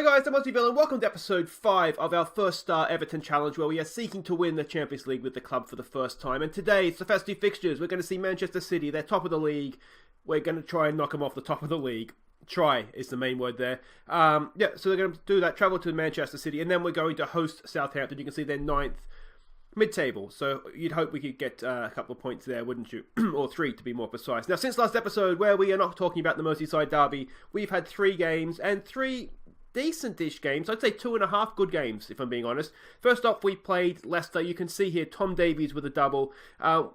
Hi guys, I'm Aussie and welcome to episode 5 of our first star Everton challenge, where we are seeking to win the Champions League with the club for the first time. And today it's the Festive Fixtures. We're going to see Manchester City. They're top of the league. We're going to try and knock them off the top of the league. Try is the main word there. So they're going to do that, travel to Manchester City, and then we're going to host Southampton. You can see they're 9th mid-table, so you'd hope we could get a couple of points there, wouldn't you? Or 3 to be more precise. Now, since last episode, where we are not talking about the Merseyside derby, we've had 3 games and 3 decent-ish games. I'd say 2.5 good games, if I'm being honest. First off, we played Leicester. You can see here Tom Davies with a double.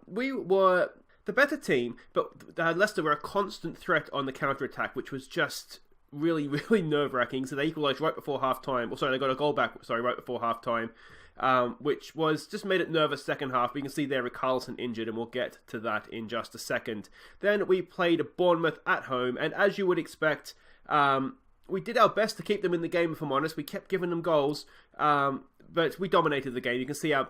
We were the better team, but Leicester were a constant threat on the counter-attack, which was just really, really nerve-wracking. So they equalised right before half-time. They got a goal back, right before half-time, which was just made it nervous second half. But you can see there Richarlison injured, and we'll get to that in just a second. Then we played Bournemouth at home, and as you would expect, we did our best to keep them in the game, if I'm honest. We kept giving them goals, but we dominated the game. You can see our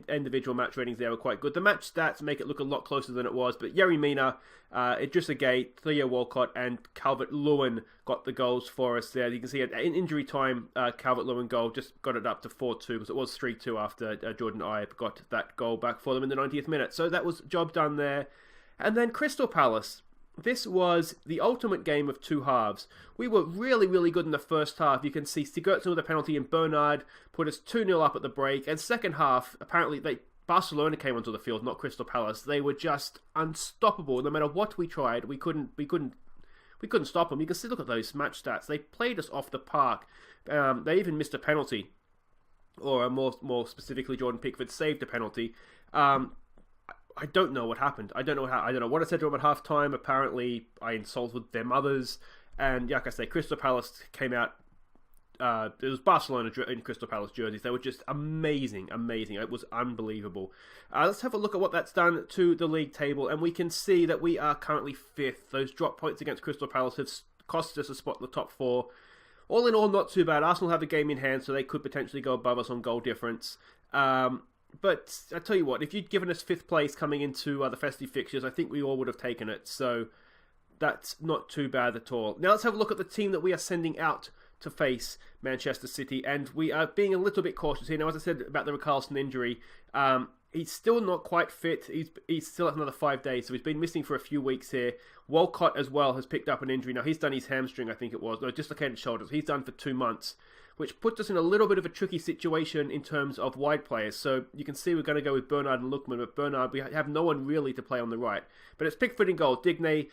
individual match ratings there were quite good. The match stats make it look a lot closer than it was, but Yerry Mina, Idrissa Gueye, Theo Walcott, and Calvert-Lewin got the goals for us there. You can see in injury time, Calvert-Lewin goal just got it up to 4-2, because it was 3-2 after Jordan Ibe got that goal back for them in the 90th minute. So that was job done there. And then Crystal Palace. This was the ultimate game of 2 halves. We were really, really good in the first half. You can see Sigurdsson with a penalty and Bernard put us 2-0 up at the break. And second half, apparently Barcelona came onto the field, not Crystal Palace. They were just unstoppable. No matter what we tried, we couldn't stop them. You can see, look at those match stats. They played us off the park. They even missed a penalty, or more specifically, Jordan Pickford saved a penalty. I don't know what happened. I don't know what I said to them at half time. Apparently, I insulted their mothers. And like I say, Crystal Palace came out. It was Barcelona in Crystal Palace jerseys. They were just amazing. It was unbelievable. Let's have a look at what that's done to the league table. And we can see that we are currently 5th. Those drop points against Crystal Palace have cost us a spot in the top 4. All in all, not too bad. Arsenal have a game in hand, so they could potentially go above us on goal difference. But I tell you what, if you'd given us 5th place coming into the Festive Fixtures, I think we all would have taken it. So that's not too bad at all. Now let's have a look at the team that we are sending out to face Manchester City. And we are being a little bit cautious here. Now, as I said about the Richarlison injury, he's still not quite fit. He's still at another 5 days, so he's been missing for a few weeks here. Walcott as well has picked up an injury. Now, he's done his hamstring, I think it was. No, dislocated shoulders. He's done for 2 months, which puts us in a little bit of a tricky situation in terms of wide players. So you can see we're going to go with Bernard and Lookman, but Bernard, we have no one really to play on the right. But it's Pickford in goal, Digne,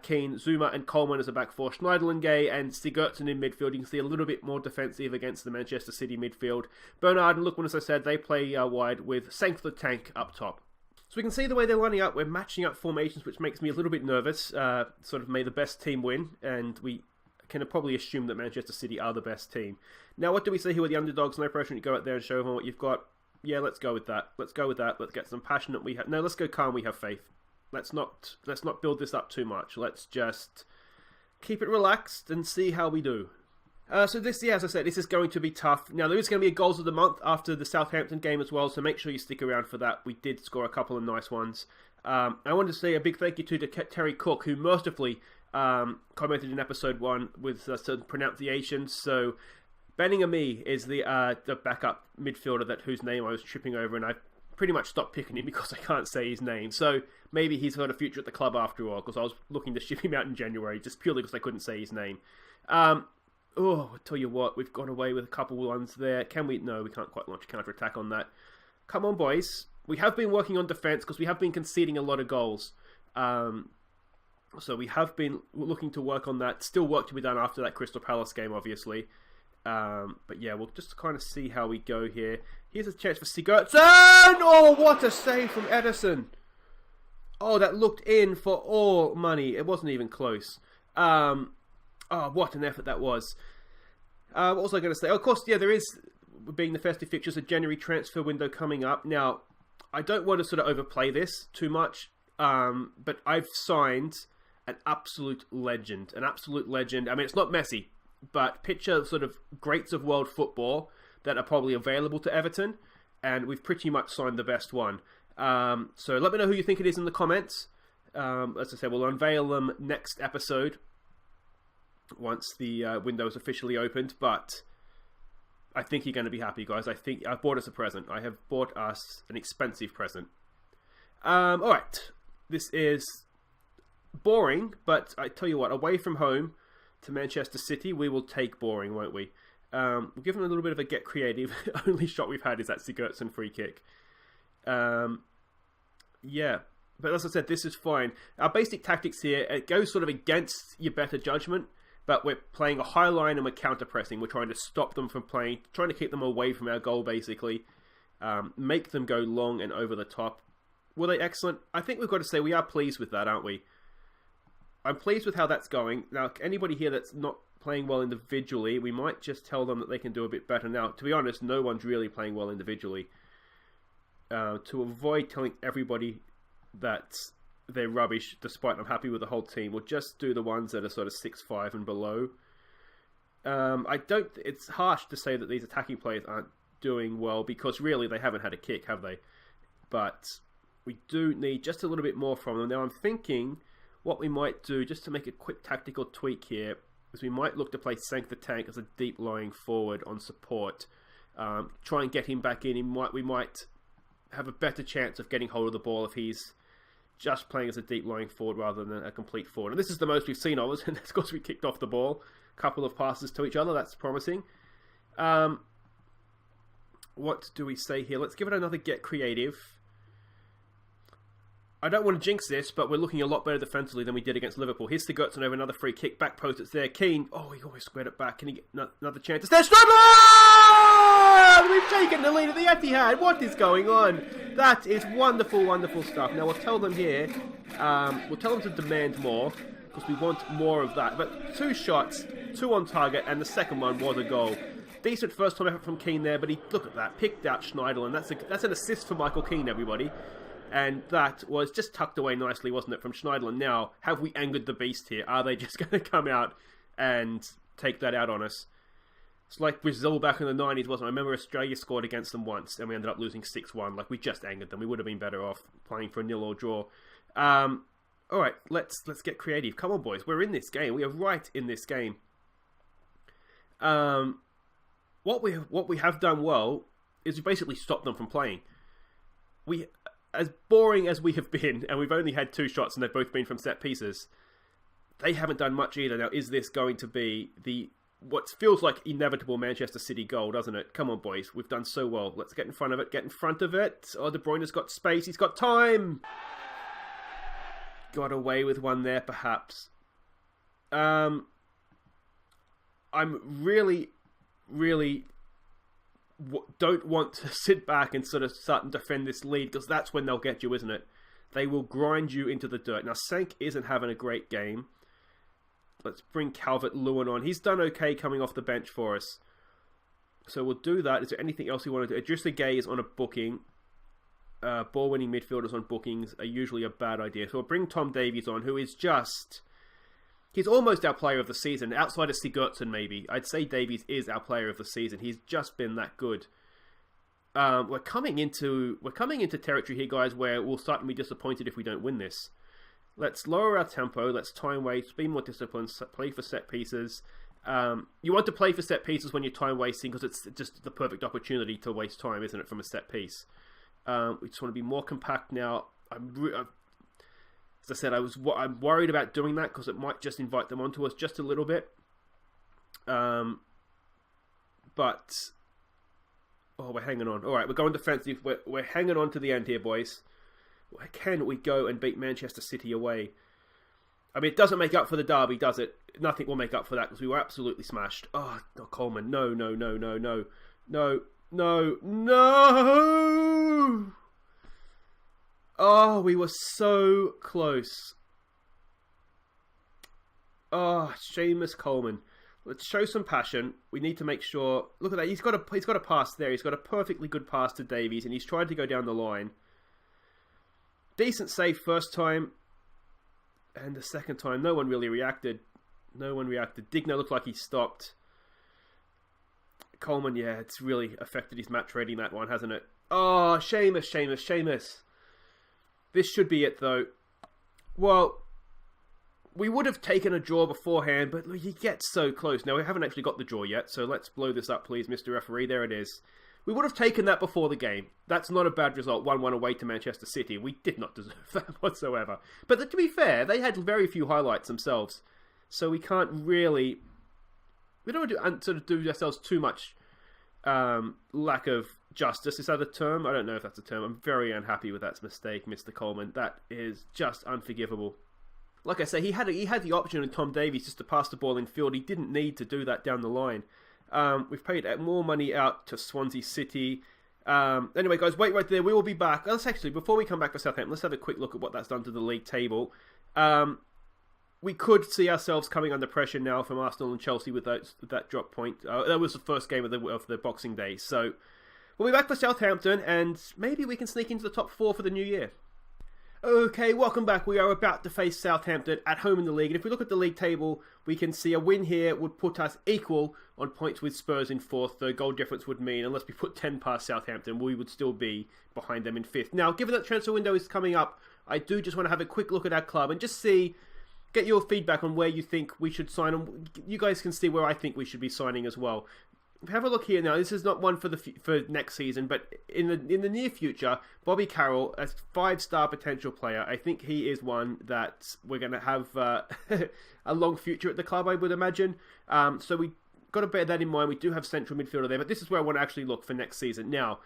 Keane, Zuma and Coleman as a back four, Schneiderlin, Gueye and Sigurdsson in midfield. You can see a little bit more defensive against the Manchester City midfield. Bernard and Lookman, as I said, they play wide with Sank the Tank up top. So we can see the way they're lining up. We're matching up formations, which makes me a little bit nervous. Sort of may the best team win, and we can probably assume that Manchester City are the best team. Now, what do we say here with the underdogs? No pressure to go out there and show them what you've got. Yeah, let's go with that. Let's get some passionate. Let's go calm. We have faith. Let's not build this up too much. Let's just keep it relaxed and see how we do. So this, as I said, this is going to be tough. Now, there is going to be a goals of the month after the Southampton game as well, so make sure you stick around for that. We did score a couple of nice ones. I wanted to say a big thank you to Terry Cook, who mercifully commented in episode 1 with certain pronunciations. So Beningame is the backup midfielder whose name I was tripping over, and I pretty much stopped picking him because I can't say his name. So maybe he's got a future at the club after all, because I was looking to ship him out in January just purely because I couldn't say his name. I'll tell you what, we've got away with a couple ones there. Can we? No, we can't quite launch a counter-attack on that. Come on, boys. We have been working on defence because we have been conceding a lot of goals. So we have been looking to work on that. Still work to be done after that Crystal Palace game, obviously. But yeah, we'll just kind of see how we go here. Here's a chance for Sigurdsson! Oh, what a save from Ederson! Oh, that looked in for all money. It wasn't even close. Oh, what an effort that was. What was I going to say? Oh, of course, yeah, there is, being the Festive Fixtures, a January transfer window coming up. Now, I don't want to sort of overplay this too much, but I've signed an absolute legend. I mean, it's not Messi, but picture sort of greats of world football that are probably available to Everton, and we've pretty much signed the best one. So let me know who you think it is in the comments. As I said, we'll unveil them next episode. once the window is officially opened. But I think you're going to be happy, guys. I think I've bought us a present. I have bought us an expensive present. All right. This is boring, but I tell you what, away from home to Manchester City, we will take boring, won't we? We'll give them a little bit of a get creative. Only shot we've had is that Sigurdsson free kick. Yeah, but as I said, this is fine. Our basic tactics here, it goes sort of against your better judgment, but we're playing a high line and we're counter-pressing. We're trying to stop them from playing, trying to keep them away from our goal, basically. Make them go long and over the top. Were they excellent? I think we've got to say we are pleased with that, aren't we? I'm pleased with how that's going. Now, anybody here that's not playing well individually, we might just tell them that they can do a bit better. Now, to be honest, no one's really playing well individually. To avoid telling everybody that they're rubbish, despite I'm happy with the whole team, we'll just do the ones that are sort of 6'5" and below. It's harsh to say that these attacking players aren't doing well, because really they haven't had a kick, have they? But we do need just a little bit more from them. Now I'm thinking what we might do, just to make a quick tactical tweak here, is we might look to play Sank the Tank as a deep lying forward on support. Try and get him back in. We might have a better chance of getting hold of the ball if he's just playing as a deep lying forward rather than a complete forward. And this is the most we've seen of us, and of course we kicked off the ball. A couple of passes to each other, that's promising. What do we say here? Let's give it another get creative. I don't want to jinx this, but we're looking a lot better defensively than we did against Liverpool. Here's Sigurdsson over another free kick. Back post, it's there. Keane. Oh, he always squared it back. Can he get another chance? It's there. Scotland! We've taken the lead at the Etihad. What is going on? That is wonderful, wonderful stuff. Now, we'll tell them here. We'll tell them to demand more, because we want more of that. But 2 shots, 2 on target, and the second one was a goal. Decent first-time effort from Keane there, but look at that. Picked out Schneiderlin. That's an assist for Michael Keane, everybody. And that was just tucked away nicely, wasn't it, from Schneiderlin? Now, have we angered the beast here? Are they just going to come out and take that out on us? It's like Brazil back in the 90s, wasn't it? I remember Australia scored against them once, and we ended up losing 6-1. Like, we just angered them. We would have been better off playing for a 0 or draw. All right, let's get creative. Come on, boys. We're in this game. We are right in this game. What we have done well is we basically stopped them from playing. As boring as we have been, and we've only had 2 shots and they've both been from set pieces, they haven't done much either. Now, is this going to be what feels like inevitable Manchester City goal, doesn't it? Come on, boys. We've done so well. Let's get in front of it. Get in front of it. Oh, De Bruyne's got space. He's got time. Got away with one there, perhaps. I'm really, really don't want to sit back and sort of start and defend this lead, because that's when they'll get you, isn't it? They will grind you into the dirt. Now, Sank isn't having a great game. Let's bring Calvert-Lewin on. He's done okay coming off the bench for us. So we'll do that. Is there anything else you want to do? Idrissa Gueye is on a booking. Ball-winning midfielders on bookings are usually a bad idea. So we'll bring Tom Davies on, who is just... He's almost our player of the season. Outside of Sigurdsson, maybe. I'd say Davies is our player of the season. He's just been that good. We're coming into territory here, guys, where we'll start to be disappointed if we don't win this. Let's lower our tempo. Let's time waste. Be more disciplined. Play for set pieces. You want to play for set pieces when you're time wasting, because it's just the perfect opportunity to waste time, isn't it, from a set piece? We just want to be more compact now. As I said, I'm worried about doing that, because it might just invite them onto us just a little bit. But we're hanging on. All right, we're going defensive. We're hanging on to the end here, boys. Can we go and beat Manchester City away? I mean, it doesn't make up for the derby, does it? Nothing will make up for that, because we were absolutely smashed. Oh, Coleman. No. Oh, we were so close. Oh, Seamus Coleman. Let's show some passion. We need to make sure... Look at that. He's got a pass there. He's got a perfectly good pass to Davies, and he's trying to go down the line. Decent save first time. And the second time, no one really reacted. Digno looked like he stopped. Coleman, yeah, it's really affected his match rating, that one, hasn't it? Oh, Seamus. This should be it, though. Well, we would have taken a draw beforehand, but you get so close. Now, we haven't actually got the draw yet, so let's blow this up, please, Mr. Referee. There it is. We would have taken that before the game. That's not a bad result. 1-1 away to Manchester City. We did not deserve that whatsoever. But to be fair, they had very few highlights themselves. So we can't really... We don't want to sort of do ourselves too much lack of justice. Is that a term? I don't know if that's a term. I'm very unhappy with that mistake, Mr. Coleman. That is just unforgivable. Like I say, he had the option in Tom Davies just to pass the ball in field. He didn't need to do that down the line. We've paid more money out to Swansea City. Anyway, guys, wait right there. We will be back. Let's actually, before we come back for Southampton, let's have a quick look at what that's done to the league table. We could see ourselves coming under pressure now from Arsenal and Chelsea with that drop point. That was the first game of the Boxing Day. So we'll be back for Southampton, and maybe we can sneak into the top 4 for the new year. Okay, welcome back. We are about to face Southampton at home in the league. And if we look at the league table, we can see a win here would put us equal on points with Spurs in 4th. The goal difference would mean, unless we put 10 past Southampton, we would still be behind them in 5th. Now, given that transfer window is coming up, I do just want to have a quick look at our club and just get your feedback on where you think we should sign. And you guys can see where I think we should be signing as well. Have a look here now. This is not one for next season, but in the near future, Bobby Carroll, a 5-star potential player. I think he is one that we're going to have a long future at the club, I would imagine. So we got to bear that in mind. We do have central midfielder there, but this is where I want to actually look for next season. Now,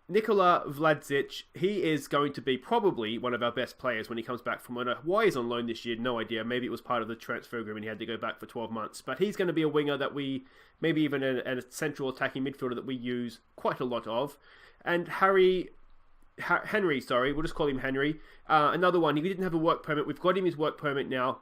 Nikola Vlasic, he is going to be probably one of our best players when he comes back from winter. Why he's on loan this year, no idea. Maybe it was part of the transfer agreement. He had to go back for 12 months. But he's going to be a winger that maybe even a central attacking midfielder that we use quite a lot of. And Henry, we'll just call him Henry. Another one, he didn't have a work permit. We've got him his work permit now.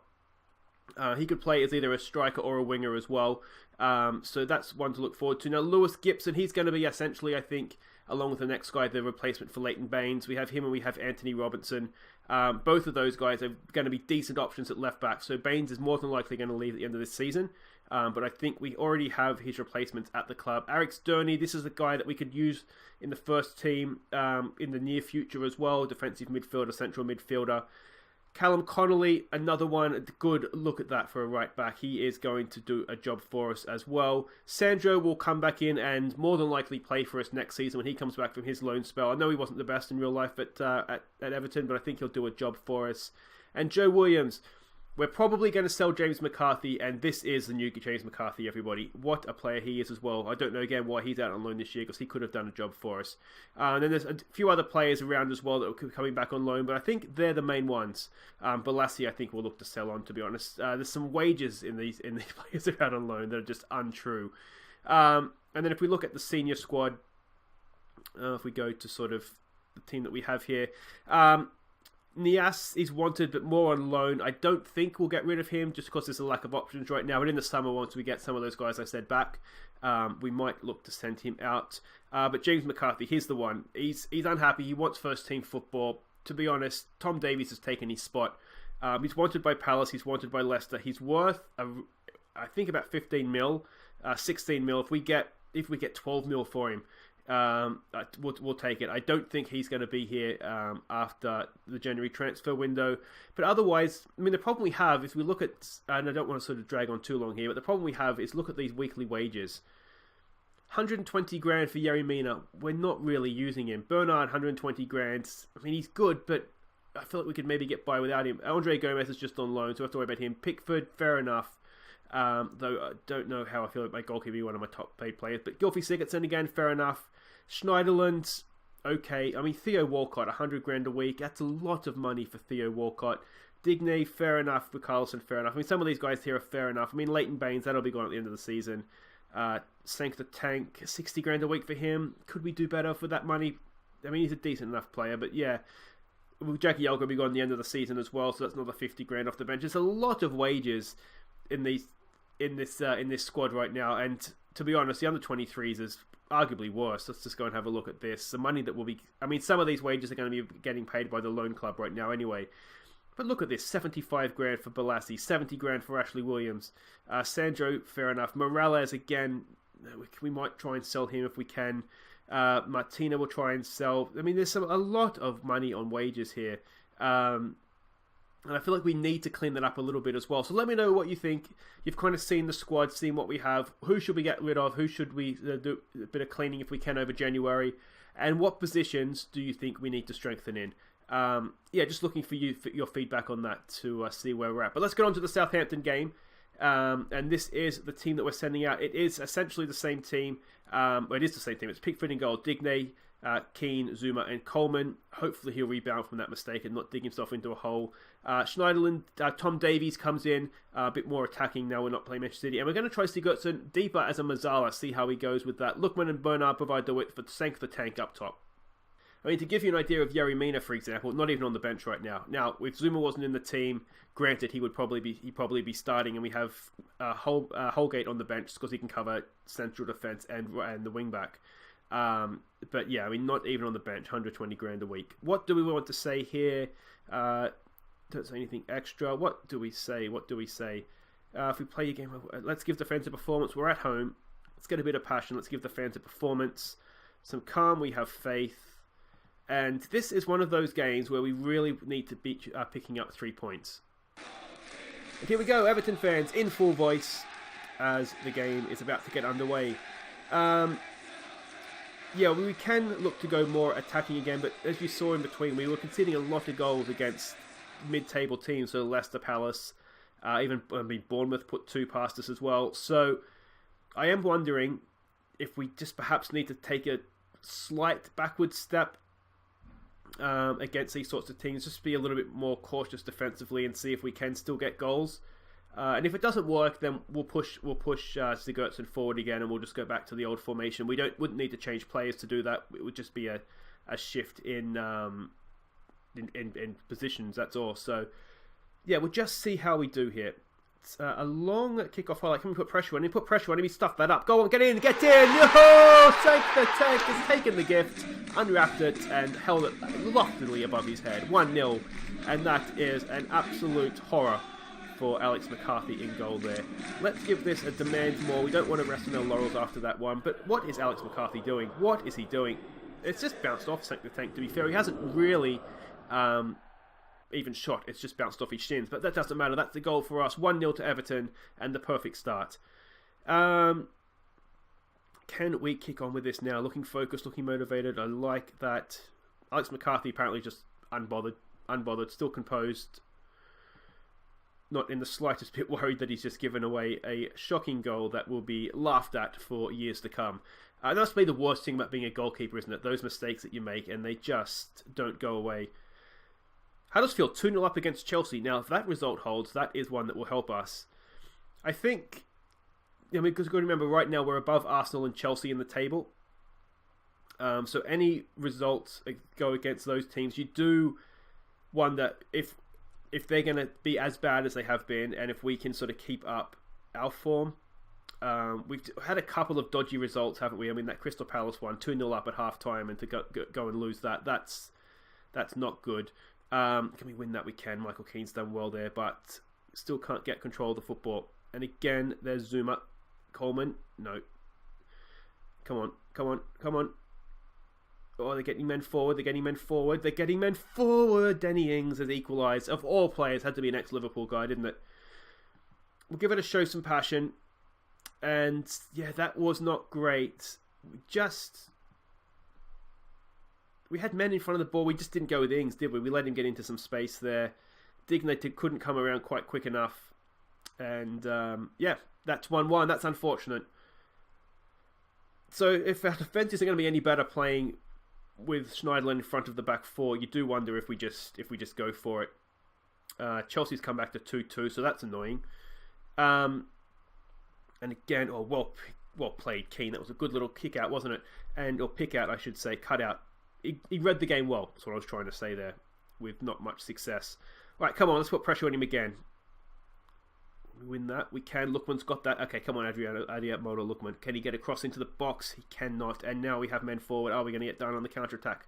He could play as either a striker or a winger as well. So that's one to look forward to. Now, Lewis Gibson, he's going to be essentially, I think, along with the next guy, the replacement for Leighton Baines. We have him and we have Anthony Robinson. Both of those guys are going to be decent options at left back. So Baines is more than likely going to leave at the end of this season. But I think we already have his replacements at the club. Eric Sterney, this is a guy that we could use in the first team in the near future as well. Defensive midfielder, central midfielder. Callum Connolly, another one. Good look at that for a right back. He is going to do a job for us as well. Sandro will come back in and more than likely play for us next season when he comes back from his loan spell. I know he wasn't the best in real life at Everton, but I think he'll do a job for us. And Joe Williams, we're probably going to sell James McCarthy, and this is the new James McCarthy, everybody. What a player he is as well. I don't know, again, why he's out on loan this year, because he could have done a job for us. And then there's a few other players around as well that are coming back on loan, but I think they're the main ones. Balassi, I think, we'll look to sell on, to be honest. There's some wages in these players around on loan that are just untrue. And then if we look at the senior squad, if we go to sort of the team that we have here, Nias is wanted, but more on loan. I don't think we'll get rid of him just because there's a lack of options right now. But in the summer, once we get some of those guys I said back, we might look to send him out. But James McCarthy, here's the one. He's unhappy. He wants first team football. To be honest, Tom Davies has taken his spot. He's wanted by Palace. He's wanted by Leicester. He's worth, I think, about 15 mil, 16 mil. If we get 12 mil for him, we'll take it. I don't think he's going to be here after the January transfer window. But otherwise, I mean, the problem we have is we look at, and I don't want to sort of drag on too long here, but the problem we have is look at these weekly wages. 120 grand for Yerry Mina. We're not really using him. Bernard, 120 grand. I mean, he's good, but I feel like we could maybe get by without him. Andre Gomez is just on loan, so I have to worry about him. Pickford, fair enough. Though I don't know how I feel like my goalkeeper be one of my top paid players. But Gylfi Sigurdsson again, fair enough. Schneiderlin, okay. I mean, Theo Walcott, 100 grand a week. That's a lot of money for Theo Walcott. Digne, fair enough. Richarlison, fair enough. I mean, some of these guys here are fair enough. I mean, Leighton Baines, that'll be gone at the end of the season. Sank the Tank, 60 grand a week for him. Could we do better for that money? I mean, he's a decent enough player, but yeah. Jackie Elgar will be gone at the end of the season as well, so that's another 50 grand off the bench. There's a lot of wages in this squad right now, and to be honest, the under 23s is arguably worse. Let's just go and have a look at this. The money that will be, I mean, some of these wages are going to be getting paid by the loan club right now anyway. But look at this, 75 grand for Balassi, 70 grand for Ashley Williams. Sandro, fair enough. Morales, again, we might try and sell him if we can. Martina will try and sell. I mean, there's a lot of money on wages here. And I feel like we need to clean that up a little bit as well. So let me know what you think. You've kind of seen the squad, seen what we have. Who should we get rid of? Who should we do a bit of cleaning if we can over January? And what positions do you think we need to strengthen in? Just looking for your feedback on that to see where we're at. But let's get on to the Southampton game. And this is the team that we're sending out. It is essentially the same team. It is the same team. It's Pickford in goal, Digne, Keane, Zuma, and Coleman. Hopefully he'll rebound from that mistake and not dig himself into a hole. Schneiderlin, Tom Davies comes in, a bit more attacking now. We're not playing Manchester City. And we're going to try Sigurdsson deeper as a Mazzala, see how he goes with that. Lookman and Bernard provide the width for Sank the Tank up top. I mean, to give you an idea of Yerry Mina, for example, not even on the bench right now. Now, if Zuma wasn't in the team, granted, he'd probably be starting, and we have Holgate on the bench because he can cover central defence and the wing back. But yeah, I mean, not even on the bench, 120 grand a week. What do we want to say here? Don't say anything extra. What do we say? If we play a game, let's give the fans a performance. We're at home. Let's get a bit of passion. Let's give the fans a performance. Some calm. We have faith. And this is one of those games where we really need to be picking up 3 points. And here we go, Everton fans in full voice as the game is about to get underway. We can look to go more attacking again, but as you saw in between, we were conceding a lot of goals against mid-table teams, so Leicester, Palace, Bournemouth put 2 past us as well. So I am wondering if we just perhaps need to take a slight backward step against these sorts of teams, just be a little bit more cautious defensively and see if we can still get goals. And if it doesn't work, then we'll push Sigurdsson forward again, and we'll just go back to the old formation. Wouldn't need to change players to do that. It would just be a shift in positions. That's all. So yeah, we'll just see how we do here. It's a long kickoff highlight. Can we put pressure on him? Put pressure on him. He stuffed that up. Go on, get in, get in. Yo! Sank the Tank has taken the gift, unwrapped it, and held it loftily above his head. 1-0, and that is an absolute horror for Alex McCarthy in goal there. Let's give this a demand more. We don't want to rest on our laurels after that one, but what is Alex McCarthy doing? What is he doing? It's just bounced off Sank the Tank, to be fair. He hasn't really even shot. It's just bounced off his shins, but that doesn't matter. That's the goal for us. 1-0 to Everton, and the perfect start. Can we kick on with this now? Looking focused, looking motivated. I like that. Alex McCarthy apparently just unbothered, still composed. Not in the slightest bit worried that he's just given away a shocking goal that will be laughed at for years to come. And that's maybe the worst thing about being a goalkeeper, isn't it? Those mistakes that you make, and they just don't go away. Huddersfield 2-0 up against Chelsea. Now, if that result holds, that is one that will help us. I think, because we've got to remember, right now we're above Arsenal and Chelsea in the table. So any results go against those teams, you do wonder if they're going to be as bad as they have been, and if we can sort of keep up our form. We've had a couple of dodgy results, haven't we? I mean, that Crystal Palace one, 2-0 up at half-time, and to go and lose that's not good. Can we win that? We can. Michael Keane's done well there, but still can't get control of the football. And again, there's Zuma. Coleman, no. Come on. Oh, they're getting men forward. Danny Ings has equalised. Of all players, had to be an ex-Liverpool guy, didn't it? We'll give it a show some passion. And yeah, that was not great. We had men in front of the ball. We just didn't go with Ings, did we? We let him get into some space there. Digne couldn't come around quite quick enough. And that's 1-1. That's unfortunate. So if our defence isn't going to be any better playing with Schneiderlin in front of the back four, you do wonder if we just go for it. Chelsea's come back to 2-2, so that's annoying. And again, well played, Keane. That was a good little kick out, wasn't it? Or pick out, I should say, cut out. He read the game well. That's what I was trying to say there, with not much success. Right, come on, let's put pressure on him again. We win that. We can. Lookman's got that. Okay, come on, Adiamoto Lookman. Can he get across into the box? He cannot. And now we have men forward. Are we going to get down on the counter-attack?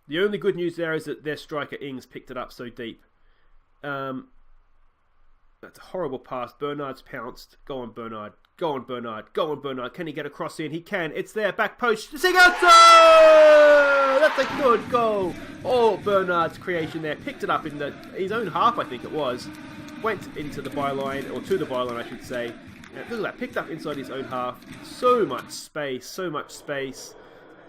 The only good news there is that their striker, Ings, picked it up so deep. That's a horrible pass. Bernard's pounced. Go on, Bernard. Go on, Bernard. Can he get across in? He can. It's there. Back post. Sigurdsson! go! That's a good goal! Oh, Bernard's creation there. Picked it up in his own half, I think it was. Went into the byline, or to the byline, I should say. And look at that, picked up inside his own half. So much space, so much space.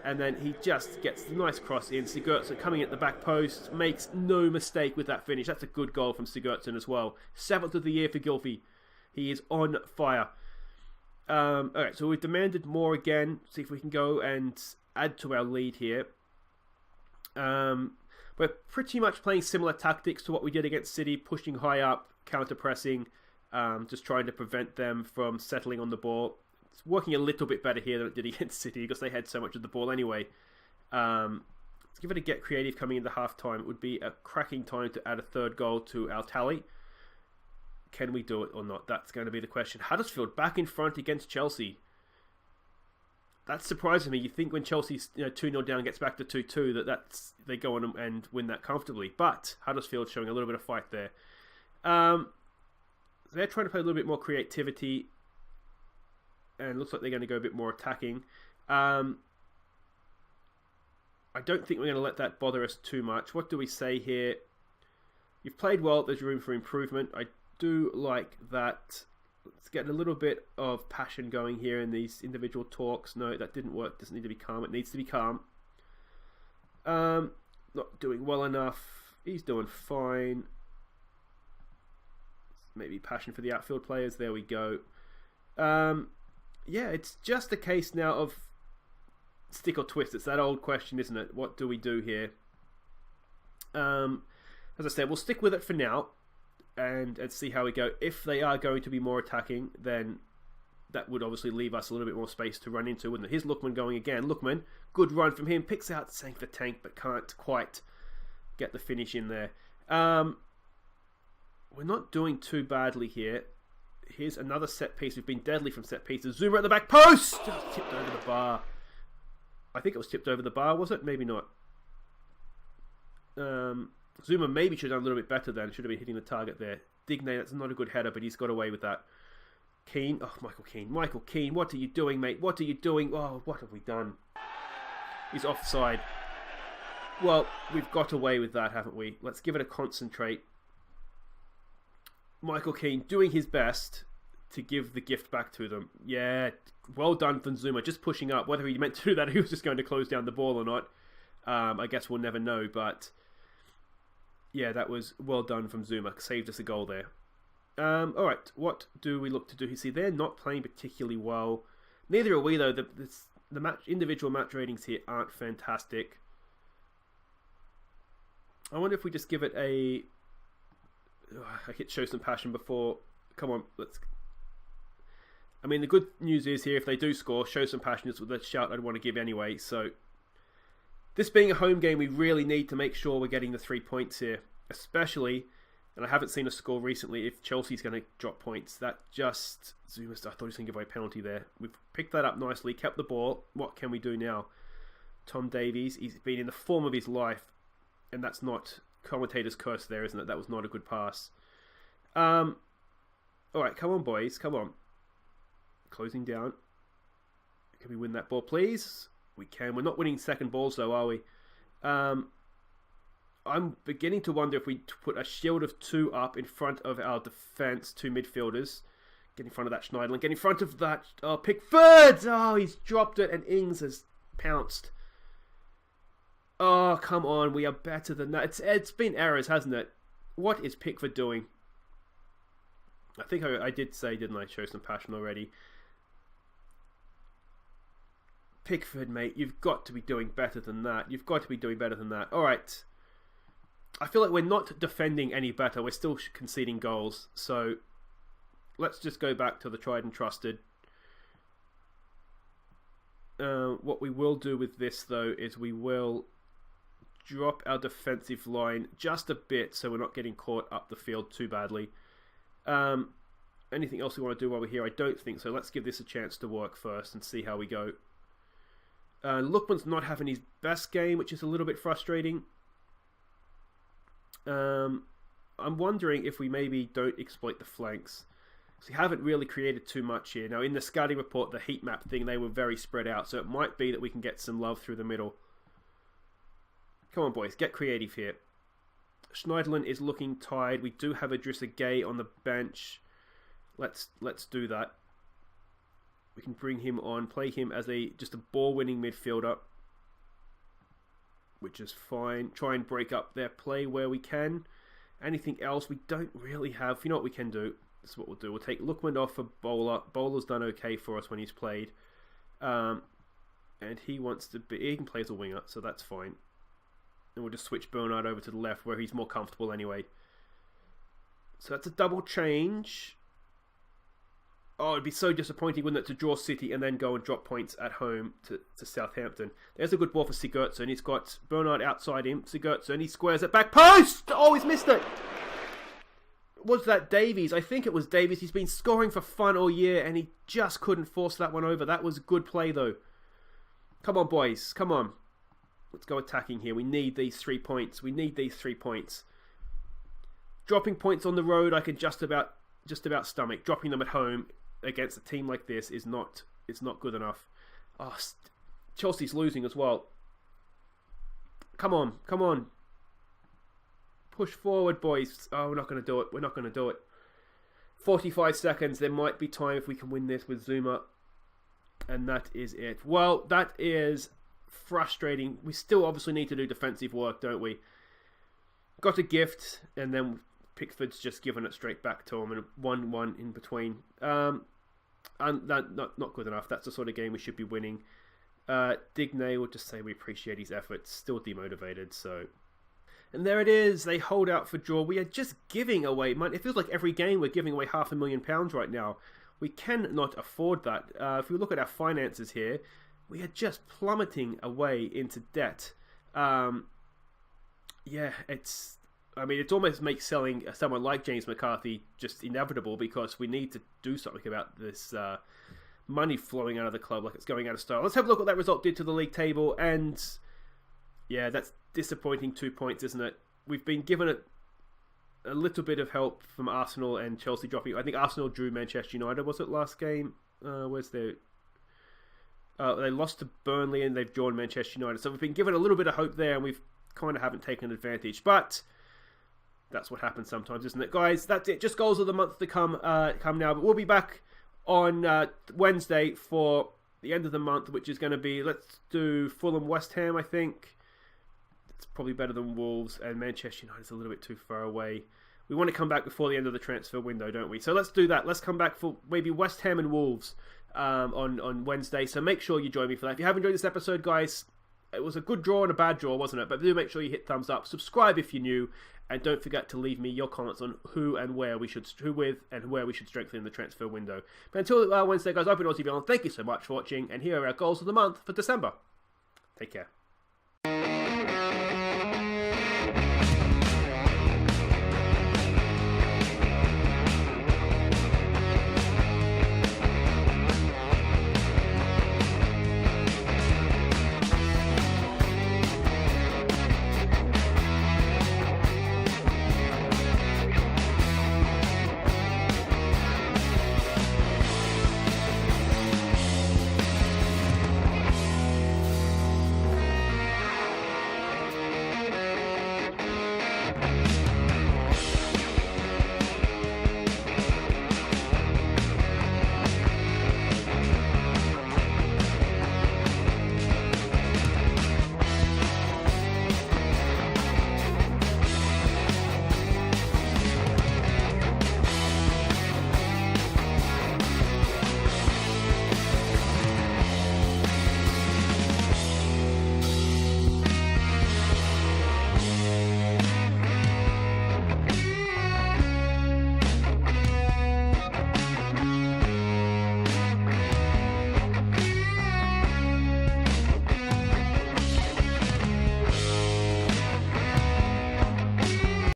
And then he just gets the nice cross in. Sigurdsson coming at the back post. Makes no mistake with that finish. That's a good goal from Sigurdsson as well. 7th of the year for Gylfi. He is on fire. Alright, so we've demanded more again. See if we can go and add to our lead here. We're pretty much playing similar tactics to what we did against City. Pushing high up, counter-pressing. Just trying to prevent them from settling on the ball. It's working a little bit better here than it did against City because they had so much of the ball anyway. Let's give it a get creative coming into half-time. It would be a cracking time to add a third goal to our tally. Can we do it or not? That's going to be the question. Huddersfield back in front against Chelsea. That surprises me. You think when Chelsea's 2-0 down gets back to 2-2 that they go on and win that comfortably. But Huddersfield showing a little bit of fight there. They're trying to play a little bit more creativity. And looks like they're going to go a bit more attacking. I don't think we're going to let that bother us too much. What do we say here? You've played well. There's room for improvement. I do like that. Let's get a little bit of passion going here in these individual talks. No, that didn't work. Doesn't need to be calm. It needs to be calm. Not doing well enough. He's doing fine. Maybe passion for the outfield players. There we go. Yeah, it's just a case now of stick or twist. It's that old question, isn't it? What do we do here? As I said, we'll stick with it for now and see how we go. If they are going to be more attacking, then that would obviously leave us a little bit more space to run into, wouldn't it? Here's Lookman going again. Lookman, good run from him. Picks out Sank the Tank, but can't quite get the finish in there. We're not doing too badly here. Here's another set piece. We've been deadly from set pieces. Zuma at the back post! Just tipped over the bar. I think it was tipped over the bar, was it? Maybe not. Zuma maybe should have done a little bit better then. Should have been hitting the target there. Digne, that's not a good header, but he's got away with that. Keane. Oh, Michael Keane. Michael Keane, what are you doing, mate? What are you doing? Oh, what have we done? He's offside. Well, we've got away with that, haven't we? Let's give it a concentrate. Michael Keane doing his best to give the gift back to them. Yeah, well done from Zuma. Just pushing up. Whether he meant to do that, he was just going to close down the ball or not. I guess we'll never know. But yeah, that was well done from Zuma. Saved us a goal there. Alright, what do we look to do? You see, they're not playing particularly well. Neither are we, though. The individual match ratings here aren't fantastic. I wonder if we just give it a... I hit show some passion before. Come on, let's... I mean, the good news is here, if they do score, show some passion is the shout I'd want to give anyway. So, this being a home game, we really need to make sure we're getting the 3 points here. Especially, and I haven't seen a score recently, if Chelsea's going to drop points. That just... Zuma, I thought he was going to give away a penalty there. We've picked that up nicely, kept the ball. What can we do now? Tom Davies, he's been in the form of his life. And that's not... commentator's curse there, isn't it? That was not a good pass. Alright, come on, boys. Come on. Closing down. Can we win that ball, please? We can. We're not winning second balls, though, are we? I'm beginning to wonder if we put a shield of 2 up in front of our defence, 2 midfielders. Get in front of that Schneiderlin. Get in front of that Pickford! Oh, he's dropped it and Ings has pounced. Oh, come on. We are better than that. It's been errors, hasn't it? What is Pickford doing? I think I did say, didn't I, show some passion already. Pickford, mate, you've got to be doing better than that. You've got to be doing better than that. All right. I feel like we're not defending any better. We're still conceding goals. So let's just go back to the tried and trusted. What we will do with this, though, is we will drop our defensive line just a bit so we're not getting caught up the field too badly. Anything else we want to do while we're here? I don't think so. Let's give this a chance to work first and see how we go. Lookman's not having his best game, which is a little bit frustrating. I'm wondering if we maybe don't exploit the flanks. So we haven't really created too much here. Now, in the scouting report, the heat map thing, they were very spread out. So it might be that we can get some love through the middle. Come on, boys, get creative here. Schneiderlin is looking tired. We do have Idrissa Gueye on the bench. Let's do that. We can bring him on, play him as just a ball-winning midfielder, which is fine. Try and break up their play where we can. Anything else we don't really have. You know what we can do? This is what we'll do. We'll take Lookman off for Bowler. Bowler's done okay for us when he's played. And he wants to be... He can play as a winger, so that's fine. And we'll just switch Bernard over to the left where he's more comfortable anyway. So that's a double change. Oh, it'd be so disappointing, wouldn't it, to draw City and then go and drop points at home to Southampton. There's a good ball for Sigurdsson. He's got Bernard outside him. Sigurdsson, he squares it back. Post! Oh, he's missed it. Was that Davies? I think it was Davies. He's been scoring for fun all year and he just couldn't force that one over. That was a good play, though. Come on, boys. Come on. Let's go attacking here. We need these 3 points. We need these 3 points. Dropping points on the road, I can just about stomach. Dropping them at home against a team like this is not good enough. Oh, Chelsea's losing as well. Come on, come on. Push forward, boys. Oh, we're not going to do it. We're not going to do it. 45 seconds. There might be time if we can win this with Zuma. And that is it. Well, that is frustrating. We still obviously need to do defensive work, don't we? Got a gift, and then Pickford's just given it straight back to him, and 1-1 in between. And that not good enough. That's the sort of game we should be winning. Digne will just say we appreciate his efforts. Still demotivated, so... And there it is. They hold out for draw. We are just giving away money. It feels like every game we're giving away £500,000 right now. We cannot afford that. If we look at our finances here, we are just plummeting away into debt. Yeah, it's... I mean, it almost makes selling someone like James McCarthy just inevitable because we need to do something about this money flowing out of the club like it's going out of style. Let's have a look at what that result did to the league table. And yeah, that's disappointing 2 points, isn't it? We've been given a little bit of help from Arsenal and Chelsea dropping. I think Arsenal drew Manchester United, was it, last game? Where's their... they lost to Burnley and they've drawn Manchester United. So we've been given a little bit of hope there and we've kind of haven't taken advantage. But that's what happens sometimes, isn't it? Guys, that's it. Just goals of the month to come now. But we'll be back on Wednesday for the end of the month, which is going to be, let's do Fulham West Ham, I think. It's probably better than Wolves, and Manchester United's a little bit too far away. We want to come back before the end of the transfer window, don't we? So let's do that. Let's come back for maybe West Ham and Wolves on Wednesday. So make sure you join me for that. If you have enjoyed this episode, guys, it was a good draw and a bad draw, wasn't it? But do make sure you hit thumbs up, subscribe if you're new, and don't forget to leave me your comments on who with and where we should strengthen in the transfer window. But until Wednesday, guys, I've been Aussie. Thank you so much for watching, and here are our goals of the month for December. Take care.